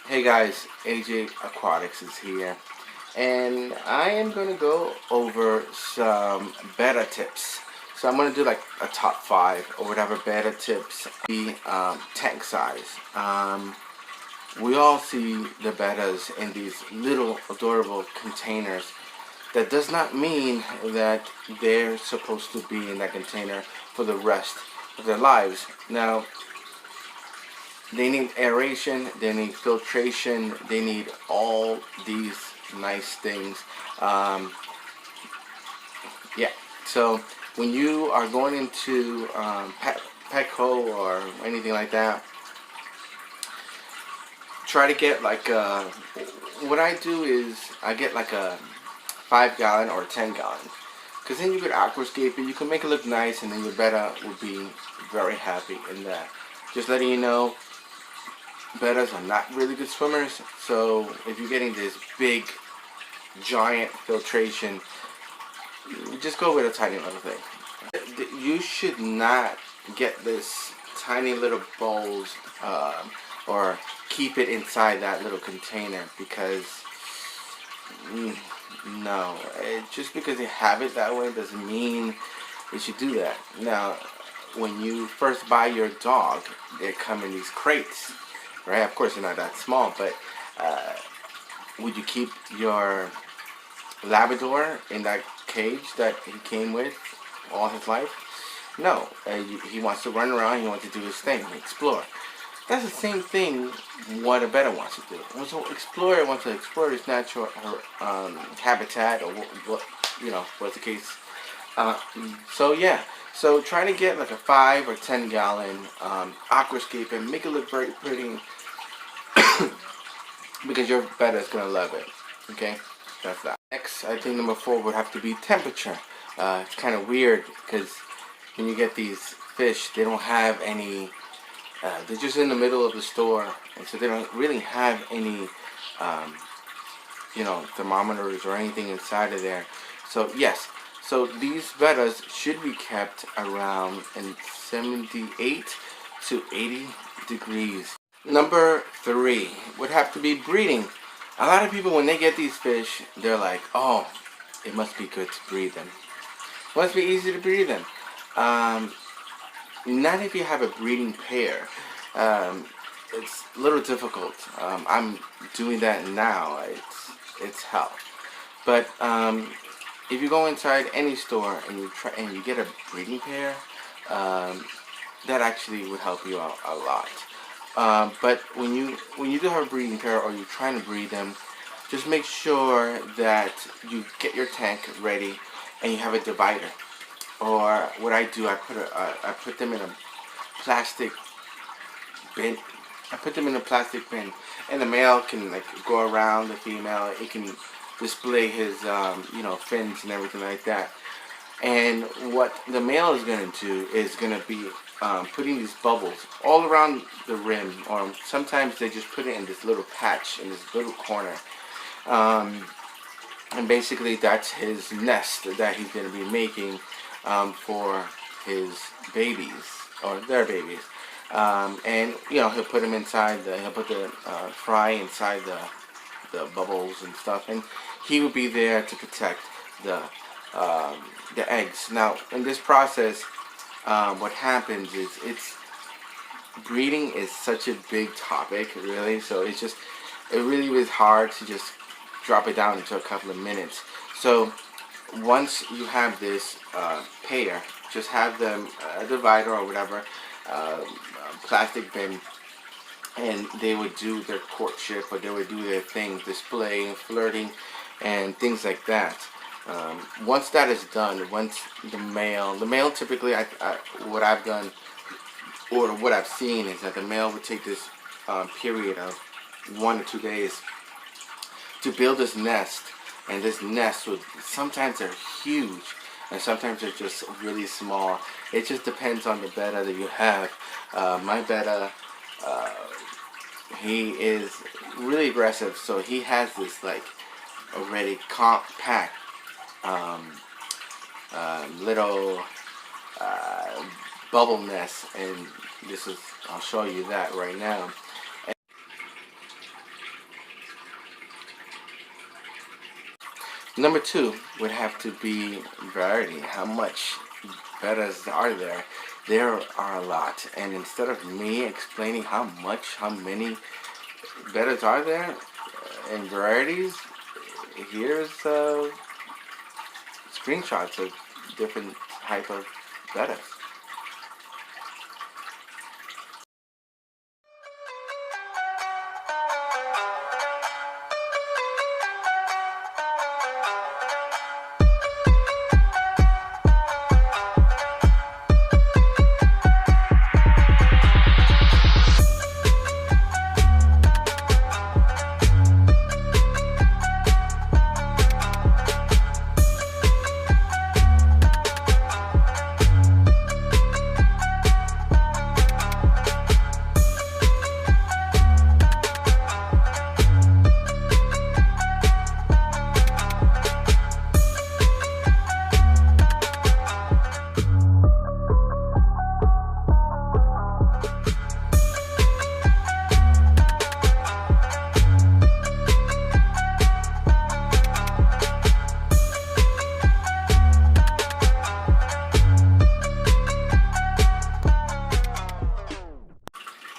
Hey guys, AJ Aquatics is here, and I am going to go over some betta tips. So I'm going to do like a top 5 or whatever betta tips. The tank size. We all see the bettas in these little adorable containers. That does not mean that they're supposed to be in that container for the rest of their lives. Now, they need aeration, they need filtration, they need all these nice things. Yeah, so when you are going into Petco or anything like that, try to get like what I do is I get like a 5 gallon or 10 gallon, because then you could aquascape it, you can make it look nice, and then your betta will be very happy in that. Just letting you know, bettas are not really good swimmers, so if you're getting this big giant filtration, you just go with a tiny little thing. You should not get this tiny little bowls or keep it inside that little container, because no, just because you have it that way doesn't mean you should do that. Now, when you first buy your dog, they come in these crates, right? Of course, they're not that small, but would you keep your Labrador in that cage that he came with all his life? No, he wants to run around, he wants to do his thing, explore. That's the same thing what a betta wants to do. Wants to explore, wants to explore his natural habitat, or what, what's the case. So yeah, so try to get like a 5 or 10 gallon aquascape and make it look very pretty, because your betta is gonna love it. Okay, that's that. Next, I think number 4 would have to be temperature. It's kind of weird because when you get these fish, they don't have any. They're just in the middle of the store, and so they don't really have any, thermometers or anything inside of there. So yes, so these bettas should be kept around in 78 to 80 degrees. Number 3 would have to be breeding. A lot of people, when they get these fish, they're like, oh, it must be good to breed them. It must be easy to breed them. Not if you have a breeding pair. It's a little difficult. I'm doing that now. It's hell. But if you go inside any store and you get a breeding pair, that actually would help you out a lot. But when you do have a breeding pair, or you're trying to breed them, just make sure that you get your tank ready and you have a divider. Or what I do, I put them in a plastic bin. And the male can like go around the female. It can display his fins and everything like that. And what the male is going to do is going to be putting these bubbles all around the rim, or sometimes they just put it in this little patch, in this little corner. And basically that's his nest that he's going to be making for his babies, or their babies. And he'll put them inside he'll put the fry inside the bubbles and stuff, and he will be there to protect the eggs. Now, in this process, what happens is, breeding is such a big topic, really. So it really is hard to just drop it down into a couple of minutes. So once you have this pair, just have them a divider or whatever, plastic bin, and they would do their courtship, or they would do their thing, display and flirting and things like that. Once that is done, once the male typically, what I've done, or what I've seen, is that the male would take this period of 1 or 2 days to build this nest. And this nest would, sometimes they're huge, and sometimes they're just really small. It just depends on the betta that you have. My betta, he is really aggressive, so he has this like already compact little bubble nest, and I'll show you that right now. Number two would have to be variety. How much bettas are there? There are a lot, and instead of me explaining how many bettas are there and varieties, here's screenshots of different type of bettas.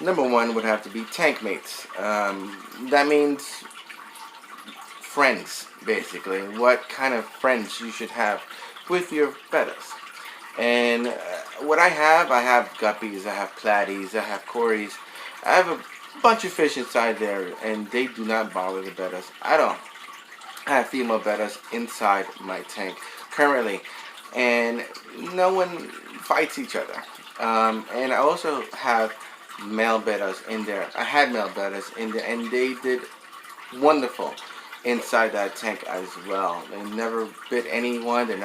Number one would have to be tank mates. That means friends, basically. What kind of friends you should have with your bettas. And what I have guppies, I have platies, I have cories. I have a bunch of fish inside there, and they do not bother the bettas. I don't. I have female bettas inside my tank currently, and no one fights each other. And I also have male bettas in there. I had male bettas in there, and they did wonderful inside that tank as well. They never bit anyone. They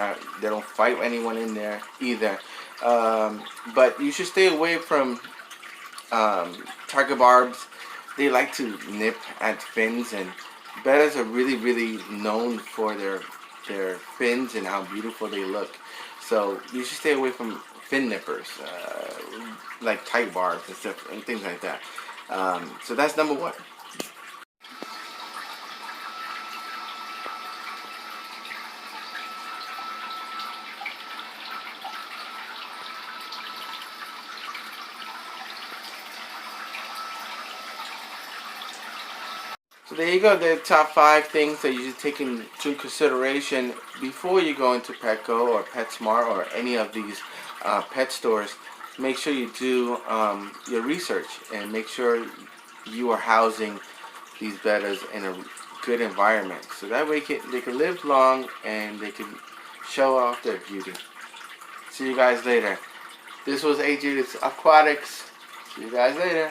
don't fight anyone in there either. But you should stay away from tiger barbs. They like to nip at fins, and bettas are really known for their fins and how beautiful they look. So you should stay away from fin nippers, like tight barbs and stuff and things like that. So that's number one. So there you go, the top 5 things that you should take into consideration before you go into Petco or PetSmart or any of these pet stores. Make sure you do your research and make sure you are housing these bettas in a good environment. So that way they can live long and they can show off their beauty. See you guys later. This was AJ's Aquatics. See you guys later.